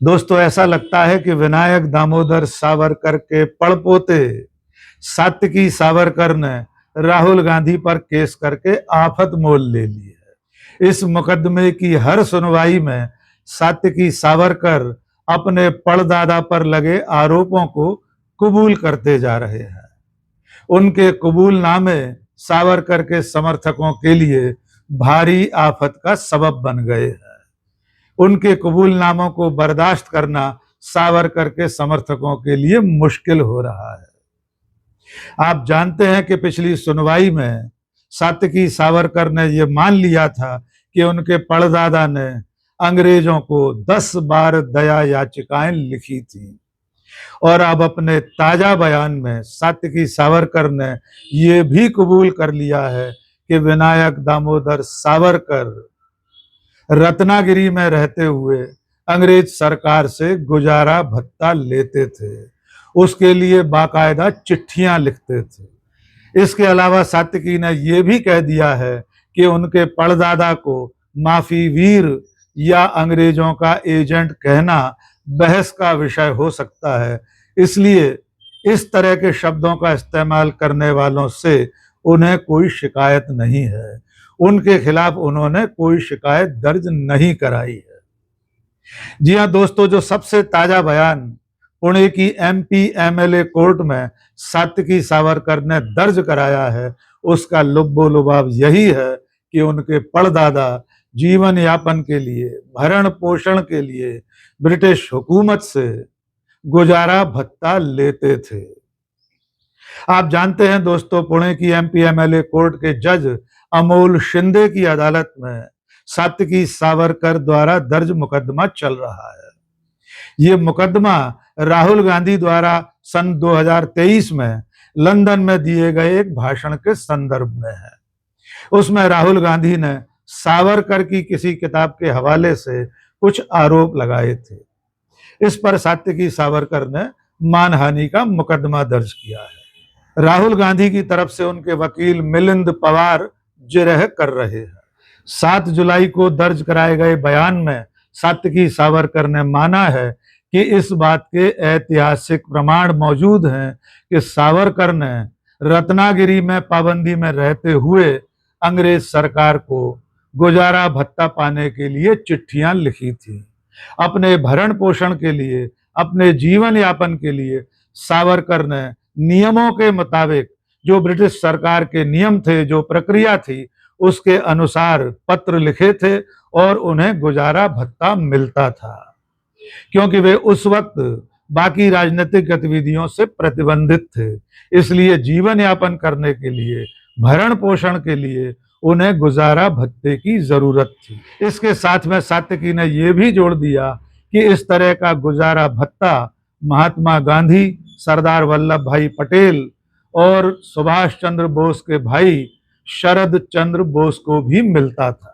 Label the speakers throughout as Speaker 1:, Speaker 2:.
Speaker 1: दोस्तों, ऐसा लगता है कि विनायक दामोदर सावरकर के पड़पोते सात्विकी सावरकर ने राहुल गांधी पर केस करके आफत मोल ले ली है। इस मुकदमे की हर सुनवाई में सात्विकी सावरकर अपने पड़दादा पर लगे आरोपों को कबूल करते जा रहे हैं। उनके कबूलनामे सावरकर के समर्थकों के लिए भारी आफत का सबब बन गए हैं। उनके कबूलनामों को बर्दाश्त करना सावरकर के समर्थकों के लिए मुश्किल हो रहा है। आप जानते हैं कि पिछली सुनवाई में सात्विकी सावरकर ने यह मान लिया था कि उनके पड़दादा ने अंग्रेजों को 10 बार दया याचिकाएं लिखी थी, और अब अपने ताजा बयान में सात्विकी सावरकर ने यह भी कबूल कर लिया है कि विनायक दामोदर सावरकर रत्नागिरी में रहते हुए अंग्रेज सरकार से गुजारा भत्ता लेते थे, उसके लिए बाकायदा चिट्ठियां लिखते थे। इसके अलावा सात्विकी ने यह भी कह दिया है कि उनके पड़दादा को माफी वीर या अंग्रेजों का एजेंट कहना बहस का विषय हो सकता है, इसलिए इस तरह के शब्दों का इस्तेमाल करने वालों से उन्हें कोई शिकायत नहीं है। उनके खिलाफ उन्होंने कोई शिकायत दर्ज नहीं कराई है। जी हाँ दोस्तों, जो सबसे ताजा बयान पुणे की एमपी एमएलए कोर्ट में सात्विकी सावरकर ने दर्ज कराया है, उसका लुब्बो लुबाब यही है कि उनके पड़दादा जीवन यापन के लिए, भरण पोषण के लिए ब्रिटिश हुकूमत से गुजारा भत्ता लेते थे। आप जानते हैं दोस्तों, पुणे की एमपी एमएलए कोर्ट के जज अमोल शिंदे की अदालत में सात्विकी सावरकर द्वारा दर्ज मुकदमा चल रहा है। ये मुकदमा राहुल गांधी द्वारा सन 2023 में लंदन में दिए गए एक भाषण के संदर्भ में है। उसमें राहुल गांधी ने सावरकर की किसी किताब के हवाले से कुछ आरोप लगाए थे। इस पर सात्विकी सावरकर ने मानहानि का मुकदमा दर्ज किया है। राहुल गांधी की तरफ से उनके वकील मिलिंद पवार जिरह कर रहे हैं। 7 जुलाई को दर्ज कराए गए बयान में सात्विकी सावरकर ने माना है कि इस बात के ऐतिहासिक प्रमाण मौजूद हैं कि सावरकर ने रत्नागिरी में पाबंदी में रहते हुए अंग्रेज सरकार को गुजारा भत्ता पाने के लिए चिट्ठियां लिखी थी। अपने भरण पोषण के लिए, अपने जीवन यापन के लिए सावरकर ने नियमों के मुताबिक, जो ब्रिटिश सरकार के नियम थे, जो प्रक्रिया थी, उसके अनुसार पत्र लिखे थे और उन्हें गुजारा भत्ता मिलता था, क्योंकि वे उस वक्त बाकी राजनीतिक गतिविधियों से प्रतिबंधित थे। इसलिए जीवन यापन करने के लिए, भरण पोषण के लिए उन्हें गुजारा भत्ते की जरूरत थी। इसके साथ में सात्विकी ने यह भी जोड़ दिया कि इस तरह का गुजारा भत्ता महात्मा गांधी, सरदार वल्लभ भाई पटेल और सुभाष चंद्र बोस के भाई शरद चंद्र बोस को भी मिलता था।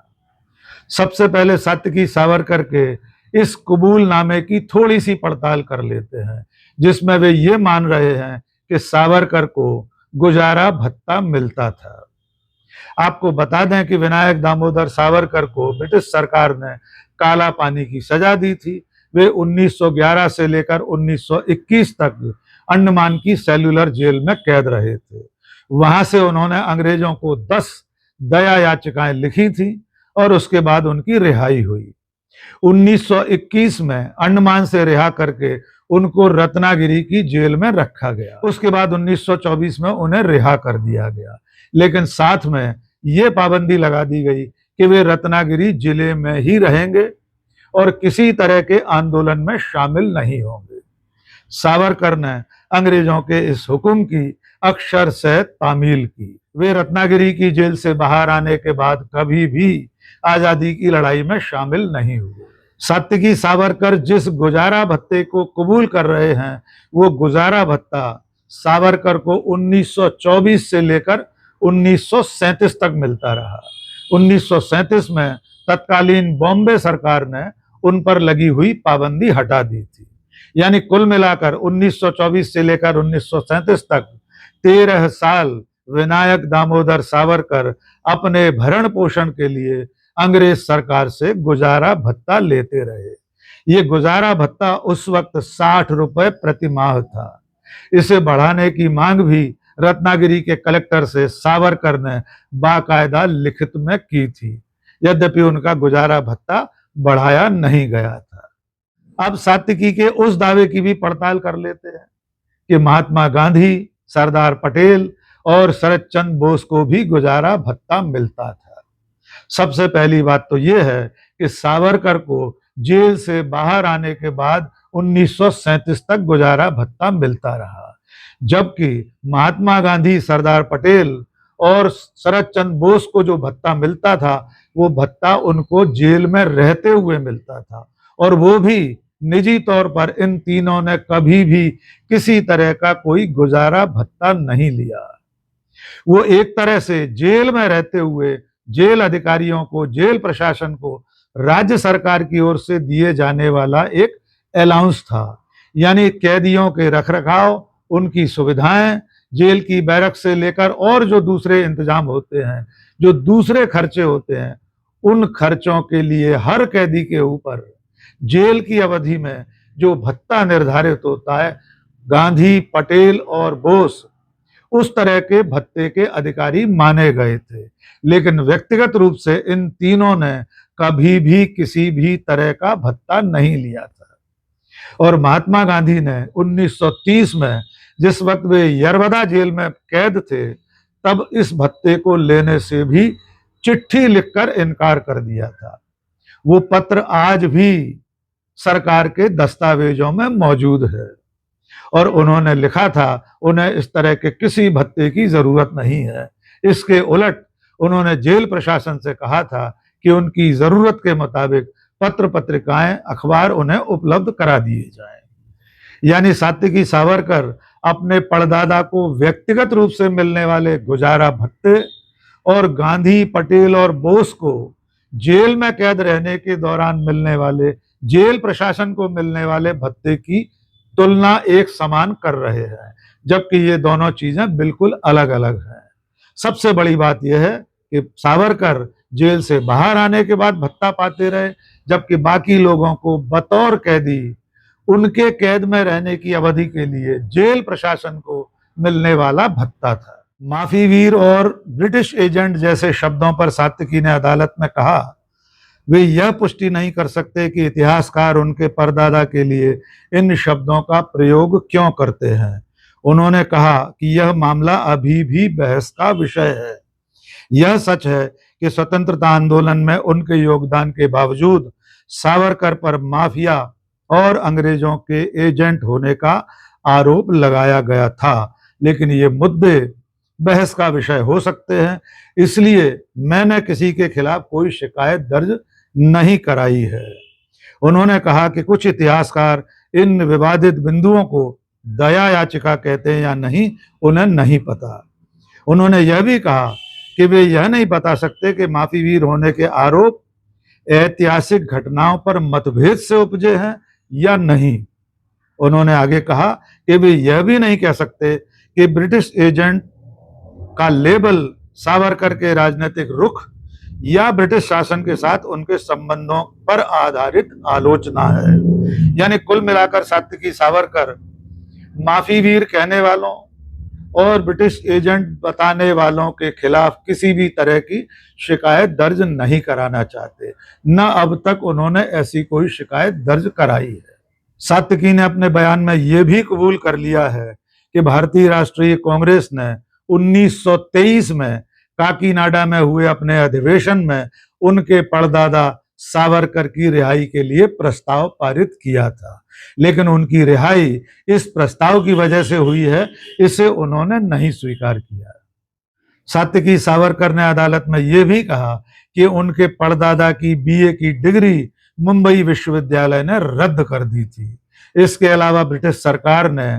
Speaker 1: सबसे पहले सात्विकी सावरकर के इस कबूलनामे की थोड़ी सी पड़ताल कर लेते हैं, जिसमें वे ये मान रहे हैं कि सावरकर को गुजारा भत्ता मिलता था। आपको बता दें कि विनायक दामोदर सावरकर को ब्रिटिश सरकार ने काला पानी की सजा दी थी। वे 1911 से लेकर 1921 तक अंडमान की सेल्युलर जेल में कैद रहे थे। वहां से उन्होंने अंग्रेजों को 10 दया याचिकाएं लिखी थी और उसके बाद उनकी रिहाई हुई। 1921 में अंडमान से रिहा करके उनको रत्नागिरी की जेल में रखा गया। उसके बाद 1924 में उन्हें रिहा कर दिया गया, लेकिन साथ में ये पाबंदी लगा दी गई कि वे रत्नागिरी जिले में ही रहेंगे और किसी तरह के आंदोलन में शामिल नहीं होंगे। सावरकर ने अंग्रेजों के इस हुक्म की अक्षर से तामील की। वे रत्नागिरी की जेल से बाहर आने के बाद कभी भी आजादी की लड़ाई में शामिल नहीं हुए। सात्विकी सावरकर जिस गुजारा भत्ते को कबूल कर रहे हैं, वो गुजारा भत्ता सावरकर को 1924 से लेकर 1937 तक मिलता रहा। 1937 में तत्कालीन बॉम्बे सरकार ने उन पर लगी हुई पाबंदी हटा दी थी। यानी कुल मिलाकर 1924 से लेकर 1937 तक 13 साल विनायक दामोदर सावरकर अपने भरण पोषण के लिए अंग्रेज सरकार से गुजारा भत्ता लेते रहे। ये गुजारा भत्ता उस वक्त 60 रुपए प्रति माह था। इसे बढ़ाने की मांग भी रत्नागिरी के कलेक्टर से सावरकर ने बाकायदा लिखित में की थी, यद्यपि उनका गुजारा भत्ता बढ़ाया नहीं गया था। अब सात्विकी के उस दावे की भी पड़ताल कर लेते हैं कि महात्मा गांधी, सरदार पटेल और शरद चंद्र बोस को भी गुजारा भत्ता मिलता था। सबसे पहली बात तो यह है कि सावरकर को जेल से बाहर आने के बाद 1937 तक गुजारा भत्ता मिलता रहा, जबकि महात्मा गांधी, सरदार पटेल और शरद चंद्र बोस को जो भत्ता मिलता था वो भत्ता उनको जेल में रहते हुए मिलता था, और वो भी निजी तौर पर इन तीनों ने कभी भी किसी तरह का कोई गुजारा भत्ता नहीं लिया। वो एक तरह से जेल में रहते हुए जेल अधिकारियों को, जेल प्रशासन को राज्य सरकार की ओर से दिए जाने वाला एक अलाउंस था, यानी कैदियों के रखरखाव, उनकी सुविधाएं, जेल की बैरक से लेकर और जो दूसरे इंतजाम होते हैं, जो दूसरे खर्चे होते हैं, उन खर्चों के लिए हर कैदी के ऊपर जेल की अवधि में जो भत्ता निर्धारित होता है, गांधी, पटेल और बोस उस तरह के भत्ते के अधिकारी माने गए थे। लेकिन व्यक्तिगत रूप से इन तीनों ने कभी भी किसी भी तरह का भत्ता नहीं लिया था। और महात्मा गांधी ने 1930 में, जिस वक्त वे यरवदा जेल में कैद थे, तब इस भत्ते को लेने से भी चिट्ठी लिखकर इनकार कर दिया था। वो पत्र आज भी सरकार के दस्तावेजों में मौजूद है, और उन्होंने लिखा था उन्हें इस तरह के किसी भत्ते की जरूरत नहीं है। इसके उलट उन्होंने जेल प्रशासन से कहा था कि उनकी जरूरत के मुताबिक पत्र पत्रिकाएं, अखबार उन्हें उपलब्ध करा दिए जाएं। यानी सात्विकी सावरकर अपने परदादा को व्यक्तिगत रूप से मिलने वाले गुजारा भत्ते और गांधी, पटेल और बोस को जेल में कैद रहने के दौरान मिलने वाले, जेल प्रशासन को मिलने वाले भत्ते की तुलना एक समान कर रहे हैं, जबकि ये दोनों चीजें बिल्कुल अलग अलग हैं। सबसे बड़ी बात यह है कि सावरकर जेल से बाहर आने के बाद भत्ता पाते रहे, जबकि बाकी लोगों को बतौर कैदी उनके कैद में रहने की अवधि के लिए जेल प्रशासन को मिलने वाला भत्ता था। माफी वीर और ब्रिटिश एजेंट जैसे शब्दों पर सात्विकी ने अदालत में कहा, वे यह पुष्टि नहीं कर सकते कि इतिहासकार उनके परदादा के लिए इन शब्दों का प्रयोग क्यों करते हैं। उन्होंने कहा कि यह मामला अभी भी बहस का विषय है। यह सच है कि स्वतंत्रता आंदोलन में उनके योगदान के बावजूद सावरकर पर माफिया और अंग्रेजों के एजेंट होने का आरोप लगाया गया था, लेकिन ये मुद्दे बहस का विषय हो सकते हैं, इसलिए मैंने किसी के खिलाफ कोई शिकायत दर्ज नहीं कराई है। उन्होंने कहा कि कुछ इतिहासकार इन विवादित बिंदुओं को दया याचिका कहते हैं या नहीं, उन्हें नहीं पता। उन्होंने यह भी कहा कि वे यह नहीं बता सकते कि माफी वीर होने के आरोप ऐतिहासिक घटनाओं पर मतभेद से उपजे हैं या नहीं। उन्होंने आगे कहा कि वे यह भी नहीं कह सकते कि ब्रिटिश एजेंट का लेबल सावरकर के राजनीतिक रुख या ब्रिटिश शासन के साथ उनके संबंधों पर आधारित आलोचना है। यानी कुल मिलाकर सात्विकी सावरकर माफी वीर कहने वालों और ब्रिटिश एजेंट बताने वालों के खिलाफ किसी भी तरह की शिकायत दर्ज नहीं कराना चाहते, न अब तक उन्होंने ऐसी कोई शिकायत दर्ज कराई है। सात्विकी ने अपने बयान में यह भी कबूल कर लिया है कि भारतीय राष्ट्रीय कांग्रेस ने 1923 में काकीनाडा में हुए अपने अधिवेशन में उनके परदादा सावरकर की रिहाई के लिए प्रस्ताव पारित किया था, लेकिन उनकी रिहाई इस प्रस्ताव की वजह से हुई है, इसे उन्होंने नहीं स्वीकार किया। सात्विकी सावरकर ने अदालत में यह भी कहा कि उनके परदादा की बीए की डिग्री मुंबई विश्वविद्यालय ने रद्द कर दी थी। इसके अलावा ब्रिटिश सरकार ने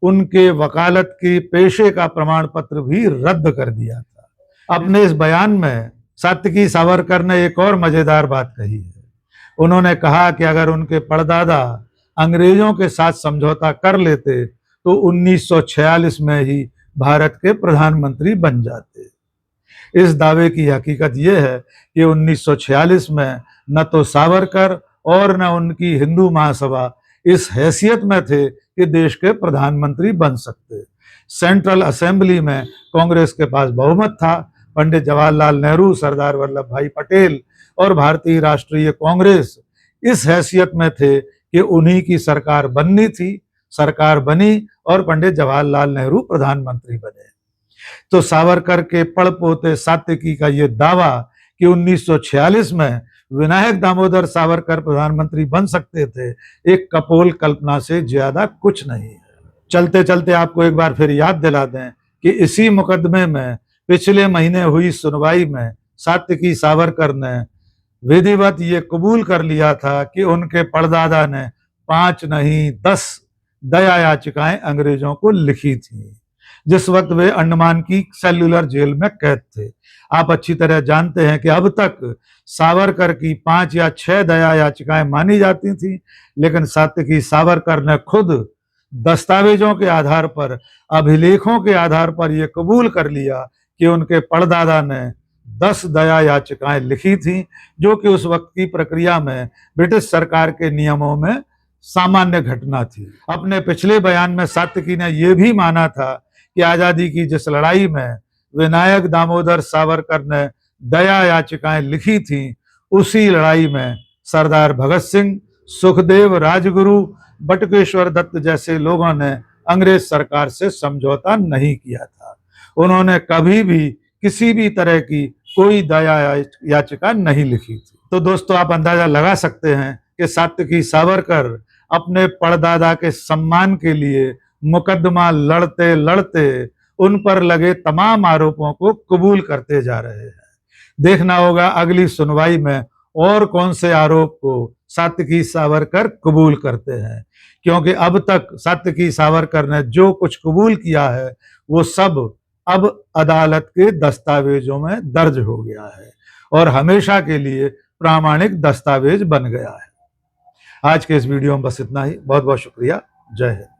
Speaker 1: उनके वकालत की पेशे का प्रमाण पत्र भी रद्द कर दिया था। अपने इस बयान में सात्विकी सावरकर ने एक और मजेदार बात कही है। उन्होंने कहा कि अगर उनके परदादा अंग्रेजों के साथ समझौता कर लेते तो 1946 में ही भारत के प्रधानमंत्री बन जाते। इस दावे की हकीकत यह है कि 1946 में न तो सावरकर और न उनकी हिंदू महासभा इस हैसियत में थे कि देश के प्रधानमंत्री बन सकते। सेंट्रल असेंबली में कांग्रेस के पास बहुमत था। पंडित जवाहरलाल नेहरू, सरदार वल्लभ भाई पटेल और भारतीय राष्ट्रीय कांग्रेस इस हैसियत में थे कि उन्हीं की सरकार बननी थी। सरकार बनी और पंडित जवाहरलाल नेहरू प्रधानमंत्री बने। तो सावरकर के पड़पोते सात्विकी का ये दावा कि 1946 में विनायक दामोदर सावरकर प्रधानमंत्री बन सकते थे, एक कपोल कल्पना से ज्यादा कुछ नहीं है। चलते चलते आपको एक बार फिर याद दिला दें कि इसी मुकदमे में पिछले महीने हुई सुनवाई में सात्विकी सावरकर ने विधिवत ये कबूल कर लिया था कि उनके परदादा ने 5 नहीं 10 दया याचिकाएं अंग्रेजों को लिखी थी, जिस वक्त वे अंडमान की सेल्युलर जेल में कैद थे। आप अच्छी तरह जानते हैं कि अब तक सावरकर की 5 या 6 दया याचिकाएं मानी जाती थी, लेकिन सात्विकी सावरकर ने खुद दस्तावेजों के आधार पर, अभिलेखों के आधार पर यह कबूल कर लिया कि उनके परदादा ने 10 दया याचिकाएं लिखी थी, जो कि उस वक्त की प्रक्रिया में ब्रिटिश सरकार के नियमों में सामान्य घटना थी। अपने पिछले बयान में सात्विकी ने यह भी माना था कि आजादी की जिस लड़ाई में विनायक दामोदर सावरकर ने दया याचिकाएं लिखी थी, उसी लड़ाई में सरदार भगत सिंह, सुखदेव, राजगुरु, बटुकेश्वर दत्त जैसे लोगों ने अंग्रेज सरकार से समझौता नहीं किया था। उन्होंने कभी भी किसी भी तरह की कोई दया याचिका नहीं लिखी थी। तो दोस्तों, आप अंदाजा लगा सकते हैं कि सात्विकी सावरकर अपने परदादा के सम्मान के लिए मुकदमा लड़ते लड़ते उन पर लगे तमाम आरोपों को कबूल करते जा रहे हैं। देखना होगा अगली सुनवाई में और कौन से आरोप को सात्विकी सावरकर कबूल करते हैं, क्योंकि अब तक सात्विकी सावरकर ने जो कुछ कबूल किया है वो सब अब अदालत के दस्तावेजों में दर्ज हो गया है और हमेशा के लिए प्रामाणिक दस्तावेज बन गया है। आज के इस वीडियो में बस इतना ही। बहुत बहुत शुक्रिया। जय हिंद।